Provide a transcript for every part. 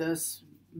10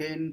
10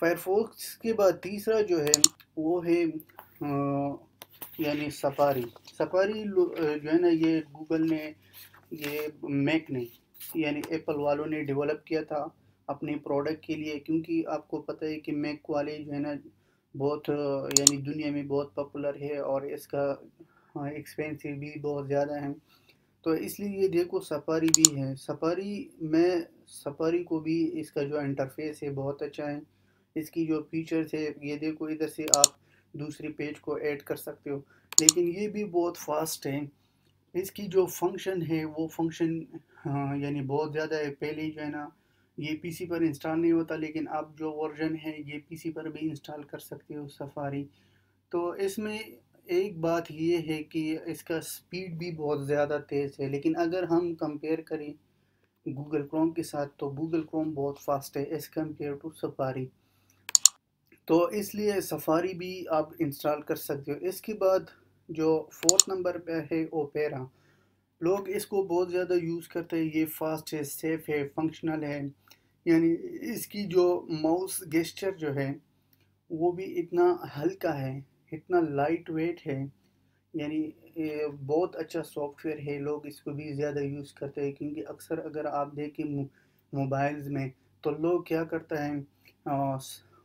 Firefox کے بعد تیسرا جو ہے وہ ہے یعنی سفاری. سفاری جو ہے نا یہ گوگل نے، یہ میک نے یعنی ایپل والوں نے ڈیولپ کیا تھا اپنے پروڈکٹ کے لیے، کیونکہ آپ کو پتہ ہے کہ میک والے جو ہے نا بہت یعنی دنیا میں بہت پاپولر ہے، اور اس کا ایکسپینسو بھی بہت زیادہ ہے. تو اس لیے یہ دیکھو سفاری بھی ہے. سفاری کو بھی اس کا جو انٹرفیس ہے بہت اچھا ہے. اس کی جو فیچرز ہے یہ دیکھو، ادھر سے آپ دوسری پیج کو ایڈ کر سکتے ہو، لیکن یہ بھی بہت فاسٹ ہے. اس کی جو فنکشن ہے وہ فنکشن یعنی بہت زیادہ ہے. پہلے جو ہے نا یہ پی سی پر انسٹال نہیں ہوتا، لیکن اب جو ورژن ہے یہ پی سی پر بھی انسٹال کر سکتے ہو سفاری. تو اس میں ایک بات یہ ہے کہ اس کا سپیڈ بھی بہت زیادہ تیز ہے، لیکن اگر ہم کمپیئر کریں گوگل کروم کے ساتھ تو گوگل کروم بہت فاسٹ ہے ایز کمپیئر ٹو سفاری. تو اس لیے سفاری بھی آپ انسٹال کر سکتے ہو. اس کے بعد جو فورتھ نمبر پہ ہے اوپیرا. لوگ اس کو بہت زیادہ یوز کرتے ہیں. یہ فاسٹ ہے، سیف ہے، فنکشنل ہے. یعنی اس کی جو ماؤس گیسچر جو ہے وہ بھی اتنا ہلکا ہے، اتنا لائٹ ویٹ ہے. یعنی یہ بہت اچھا سافٹ ویئر ہے. لوگ اس کو بھی زیادہ یوز کرتے ہیں، کیونکہ اکثر اگر آپ دیکھیں موبائلز میں تو لوگ کیا کرتا ہے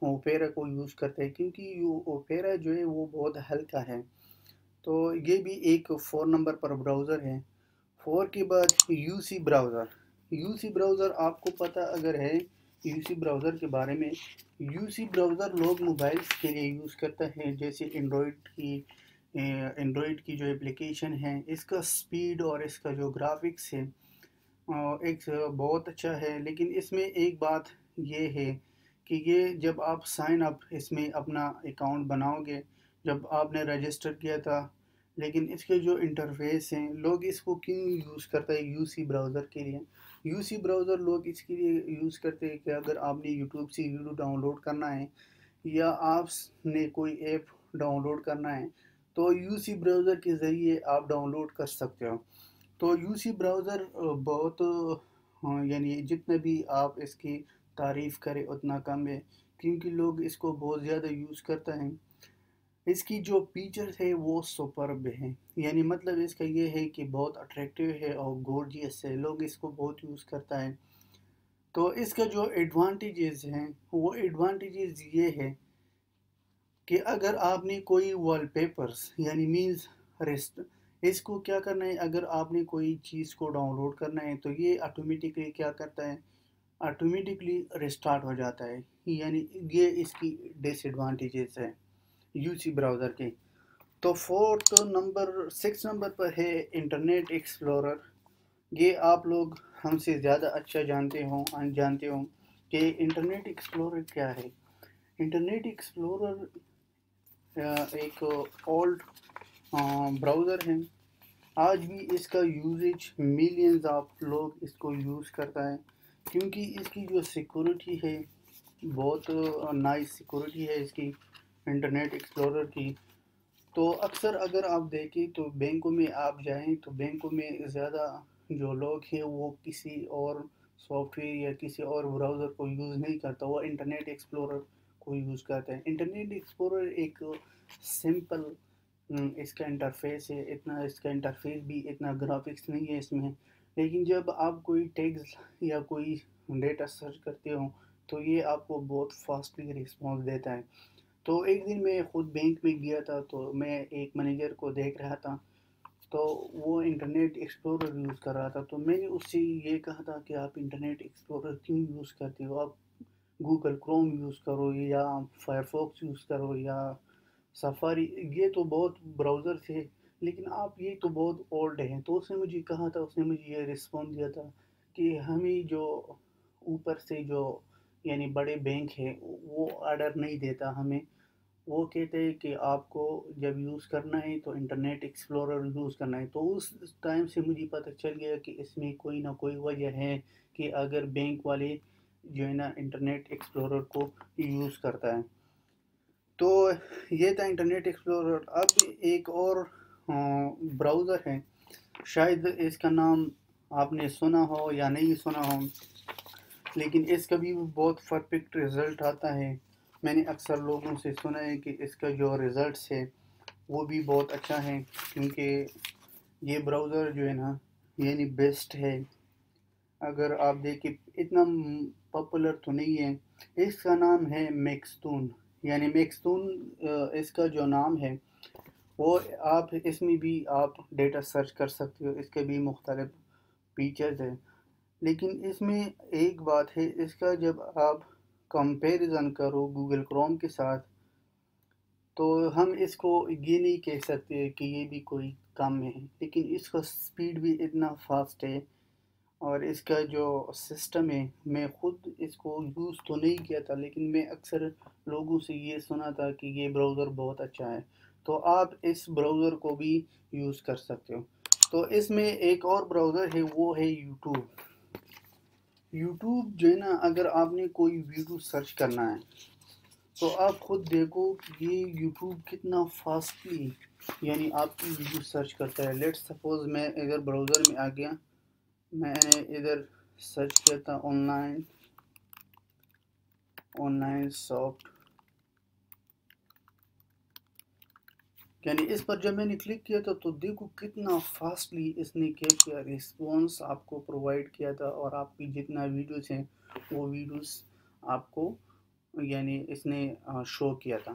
اوپیرا کو یوز کرتے ہیں، کیونکہ اوپیرا جو ہے وہ بہت ہلکا ہے. تو یہ بھی ایک 4 نمبر پر براؤزر ہے. 4 کے بعد U C browser. U C browser آپ کو پتہ اگر ہے یو سی براؤزر کے بارے میں، یو سی براؤزر لوگ موبائلز کے لیے یوز کرتا ہے، جیسے اینڈرائڈ کی جو اپلیکیشن ہے اس کا سپیڈ اور اس کا جو گرافکس ہے ایک بہت اچھا ہے. لیکن اس میں ایک بات یہ ہے کہ یہ جب آپ سائن اپ اس میں اپنا اکاؤنٹ بناؤ گے، جب آپ نے رجسٹر کیا تھا، لیکن اس کے جو انٹرفیس ہیں لوگ اس کو کیوں یوز کرتا ہے یو سی براؤزر کے لیے. یو سی براؤزر لوگ اس کے لیے یوز کرتے ہیں کہ اگر آپ نے یوٹیوب سے ویڈیو ڈاؤن لوڈ کرنا ہے یا آپ نے کوئی ایپ ڈاؤن لوڈ کرنا ہے تو یو سی براؤزر کے ذریعے آپ ڈاؤن لوڈ کر سکتے ہو. تو یو سی براؤزر بہت یعنی جتنا بھی آپ اس کی تعریف کریں اتنا کم ہے، کیونکہ لوگ اس کو بہت زیادہ یوز کرتا ہیں. اس کی جو فیچرز ہے وہ سپرب ہے. یعنی مطلب اس کا یہ ہے کہ بہت اٹریکٹیو ہے اور گورجیس ہے. لوگ اس کو بہت یوز کرتا ہے. تو اس کا جو ایڈوانٹیجز ہیں وہ ایڈوانٹیجز یہ ہے کہ اگر آپ نے کوئی وال پیپرز یعنی مینز اس کو کیا کرنا ہے، اگر آپ نے کوئی چیز کو ڈاؤن لوڈ کرنا ہے تو یہ آٹومیٹکلی کیا کرتا ہے، آٹومیٹکلی ریسٹارٹ ہو جاتا ہے. یعنی یہ اس کی ڈس ایڈوانٹیجز ہے یو سی براؤزر کے. تو 6 نمبر پر ہے انٹرنیٹ ایکسپلورر. یہ آپ لوگ ہم سے زیادہ اچھا جانتے ہوں کہ انٹرنیٹ ایکسپلورر کیا ہے. انٹرنیٹ ایکسپلورر ایک اولڈ براؤزر ہے. آج بھی اس کا یوزیج ملینز آف لوگ اس کو یوز کرتا ہے، کیونکہ اس کی جو سیکورٹی ہے بہت نائس سیکورٹی ہے اس کی انٹرنیٹ ایکسپلورر کی. تو اکثر اگر آپ دیکھیں تو بینکوں میں آپ جائیں تو بینکوں میں زیادہ جو لوگ ہیں وہ کسی اور سافٹ ویئر یا کسی اور براؤزر کو یوز نہیں کرتا، وہ انٹرنیٹ ایکسپلورر کو یوز کرتے ہیں. انٹرنیٹ ایکسپلورر ایک سمپل اس کا انٹرفیس ہے، اس کا انٹرفیس بھی اتنا گرافکس نہیں ہے اس میں. لیکن جب آپ کوئی ٹیگز یا کوئی ڈیٹا سرچ کرتے ہو تو یہ آپ کو بہت فاسٹلی رسپانس دیتا ہے. تو ایک دن میں خود بینک میں گیا تھا تو میں ایک مینیجر کو دیکھ رہا تھا تو وہ انٹرنیٹ ایکسپلورر یوز کر رہا تھا. تو میں نے اس سے یہ کہا تھا کہ آپ انٹرنیٹ ایکسپلورر کیوں یوز کرتے ہو، آپ گوگل کروم یوز کرو یا فائرفوکس یوز کرو یا سفاری. یہ تو بہت براؤزر تھے لیکن آپ یہ تو بہت اولڈ ہیں. تو اس نے مجھے کہا تھا، اس نے مجھے یہ رسپانس دیا تھا کہ ہمیں جو اوپر سے جو یعنی بڑے بینک ہے وہ آرڈر نہیں دیتا ہمیں. وہ کہتے ہیں کہ آپ کو جب یوز کرنا ہے تو انٹرنیٹ ایکسپلورر یوز کرنا ہے. تو اس ٹائم سے مجھے پتہ چل گیا کہ اس میں کوئی نہ کوئی وجہ ہے کہ اگر بینک والے جو ہے نا انٹرنیٹ ایکسپلورر کو یوز کرتا ہے. تو یہ تھا انٹرنیٹ ایکسپلورر. اب ایک اور براؤزر ہے، شاید اس کا نام آپ نے سنا ہو یا نہیں سنا ہو، لیکن اس کا بھی بہت پرفیکٹ رزلٹ آتا ہے. میں نے اکثر لوگوں سے سنا ہے کہ اس کا جو ریزلٹس ہے وہ بھی بہت اچھا ہے، کیونکہ یہ براؤزر جو ہے نا یعنی بیسٹ ہے۔ اگر آپ دیکھیں اتنا پاپولر تو نہیں ہے، اس کا نام ہے میکستون، یعنی میکستون اس کا جو نام ہے وہ آپ اس میں بھی آپ ڈیٹا سرچ کر سکتے ہو، اس کے بھی مختلف فیچرز ہیں، لیکن اس میں ایک بات ہے، اس کا جب آپ کمپیریزن کرو گوگل کروم کے ساتھ تو ہم اس کو یہ نہیں کہہ سکتے کہ یہ بھی کوئی کم ہے، لیکن اس کا سپیڈ بھی اتنا فاسٹ ہے، اور اس کا جو سسٹم ہے میں خود اس کو یوز تو نہیں کیا تھا، لیکن میں اکثر لوگوں سے یہ سنا تھا کہ یہ براؤزر بہت اچھا ہے، تو آپ اس براؤزر کو بھی یوز کر سکتے ہو۔ تو اس میں ایک اور براؤزر ہے، وہ ہے یوٹیوب۔ یوٹیوب جو ہے نا، اگر آپ نے کوئی ویڈیو سرچ کرنا ہے تو آپ خود دیکھو کہ یہ یوٹیوب کتنا فاسٹلی یعنی آپ کی ویڈیو سرچ کرتا ہے۔ لیٹ سپوز میں اگر براؤزر میں آ گیا، میں نے ادھر سرچ کیا تھا آن لائن سافٹ، یعنی اس پر جب میں نے کلک کیا تھا تو دیکھو کتنا فاسٹلی اس نے کیا کیا رسپانس آپ کو پرووائڈ کیا تھا، اور آپ کی جتنا ویڈیوز ہیں وہ ویڈیوز آپ کو یعنی اس نے شو کیا تھا۔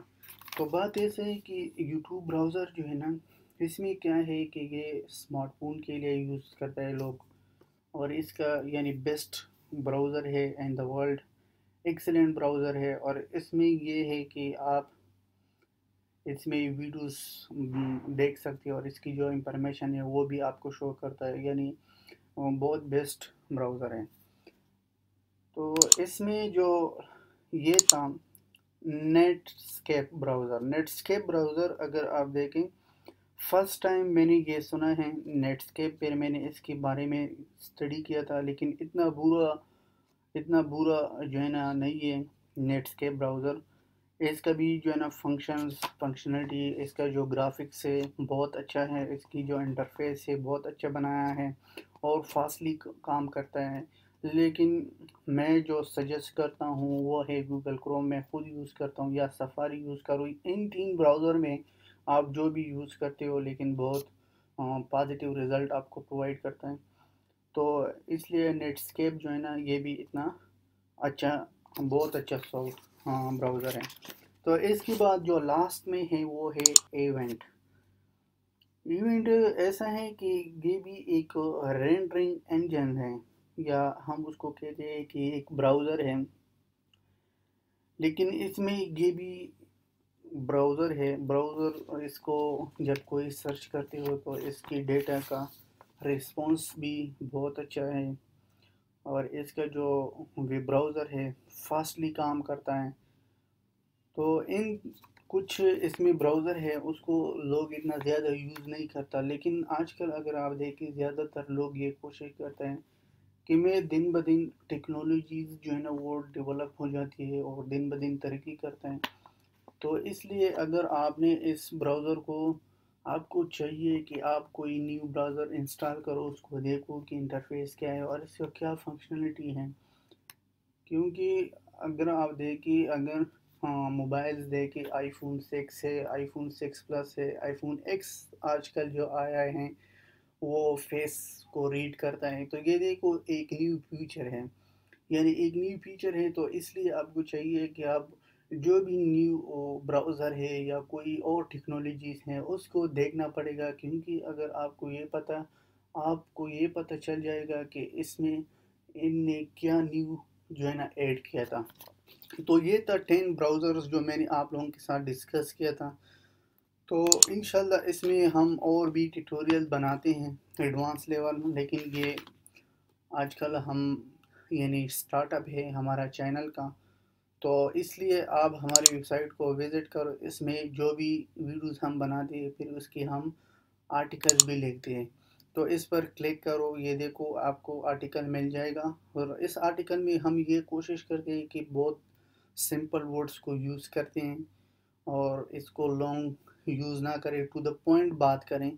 تو بات ایسے ہے کہ یوٹیوب براؤزر جو ہے نا، اس میں کیا ہے کہ یہ اسمارٹ فون کے لیے یوز کرتا ہے لوگ، اور اس کا یعنی بیسٹ براؤزر ہے ان دا ورلڈ، ایکسلنٹ براؤزر ہے، اور اس میں یہ ہے کہ آپ اس میں ویڈیوز دیکھ سکتے ہیں، اور اس کی جو انفارمیشن ہے وہ بھی آپ کو شو کرتا ہے، یعنی بہت بیسٹ براؤزر ہے۔ تو اس میں جو یہ تھا نیٹ اسکیپ براؤزر، اگر آپ دیکھیں فرسٹ ٹائم میں نے یہ سنا ہے نیٹ اسکیپ، پھر میں نے اس کے بارے میں اسٹڈی کیا تھا، لیکن اتنا برا جو ہے نا نہیں ہے نیٹ اسکیپ براؤزر۔ اس کا بھی جو ہے نا فنکشنلٹی، اس کا جو گرافکس ہے بہت اچھا ہے، اس کی جو انٹرفیس ہے بہت اچھا بنایا ہے اور فاسٹلی کام کرتا ہے، لیکن میں جو سجیسٹ کرتا ہوں وہ ہے گوگل کروم، میں خود یوز کرتا ہوں، یا سفاری یوز کروں، ان تین براؤزر میں آپ جو بھی یوز کرتے ہو لیکن بہت پازیٹیو رزلٹ آپ کو پرووائڈ کرتا ہے۔ تو اس لیے نیٹ اسکیپ جو ہے نا یہ بھی اتنا اچھا، بہت اچھا براؤزر ہے۔ تو اس کے بعد جو لاسٹ میں ہے وہ ہے ایونٹ۔ ایونٹ ایسا ہے کہ یہ بھی ایک رینڈرنگ انجن ہے، یا ہم اس کو کہتے ہیں کہ ایک براؤزر ہے، لیکن اس میں یہ بھی براؤزر اس کو جب کوئی سرچ کرتے ہو تو اس کی ڈیٹا کا رسپانس بھی بہت اچھا ہے، اور اس کا جو ویب براؤزر ہے فاسٹلی کام کرتا ہے۔ تو ان کچھ اس میں براؤزر ہے اس کو لوگ اتنا زیادہ یوز نہیں کرتا، لیکن آج کل اگر آپ دیکھیں زیادہ تر لوگ یہ کوشش کرتے ہیں کہ میں دن بدن ٹیکنالوجیز جو ہے نا وہ ڈیولپ ہو جاتی ہے اور دن بدن ترقی کرتے ہیں، تو اس لیے اگر آپ نے اس براؤزر کو، آپ کو چاہیے کہ آپ کوئی نیو براؤزر انسٹال کرو، اس کو دیکھو کہ انٹرفیس کیا ہے اور اس کا کیا فنکشنلٹی ہے، کیونکہ اگر آپ دیکھیں، اگر موبائلز دیکھیں، آئی فون 6 ہے، آئی فون 6 پلس ہے، آئی فون ایکس آج کل جو آیا ہے وہ فیس کو ریڈ کرتا ہے، تو یہ دیکھو ایک نیو فیچر ہے، یعنی ایک نیو فیچر ہے، تو اس لیے آپ کو چاہیے کہ آپ جو بھی نیو براؤزر ہے یا کوئی اور ٹیکنالوجیز ہیں اس کو دیکھنا پڑے گا، کیونکہ اگر آپ کو یہ پتہ چل جائے گا کہ اس میں ان نے کیا نیو جو ہے نا ایڈ کیا تھا۔ تو یہ تھا 10 براؤزرز جو میں نے آپ لوگوں کے ساتھ ڈسکس کیا تھا، تو انشاءاللہ اس میں ہم اور بھی ٹیٹوریل بناتے ہیں ایڈوانس لیول میں، لیکن یہ آج کل ہم یعنی سٹارٹ اپ ہے ہمارا چینل کا، تو اس لیے آپ ہماری ویب سائٹ کو وزٹ کرو، اس میں جو بھی ویڈیوز ہم بناتے ہیں پھر اس کی ہم آرٹیکلز بھی لکھتے ہیں، تو اس پر کلک کرو، یہ دیکھو آپ کو آرٹیکل مل جائے گا، اور اس آرٹیکل میں ہم یہ کوشش کرتے ہیں کہ بہت سمپل ورڈز کو یوز کرتے ہیں اور اس کو لانگ یوز نہ کریں، ٹو دا پوائنٹ بات کریں،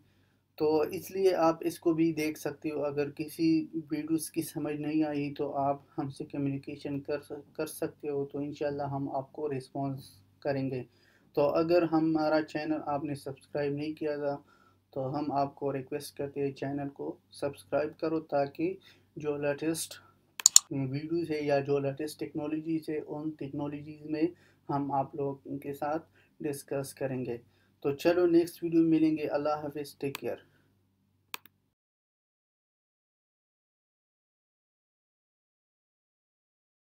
تو اس لیے آپ اس کو بھی دیکھ سکتے ہو. اگر کسی ویڈیوز کی سمجھ نہیں آئی تو آپ ہم سے کمیونیکیشن کر سکتے ہو، تو انشاءاللہ ہم آپ کو ریسپانس کریں گے. تو اگر ہمارا چینل آپ نے سبسکرائب نہیں کیا تھا تو ہم آپ کو ریکویسٹ کرتے ہیں چینل کو سبسکرائب کرو، تاکہ جو لیٹسٹ ویڈیوز ہے یا جو لیٹسٹ ٹیکنالوجیز ہے ان ٹیکنالوجیز میں ہم آپ لوگوں کے ساتھ ڈسکس کریں گے. تو چلو نیکسٹ ویڈیو میں ملیں گے. اللہ حافظ، ٹیک کیئر.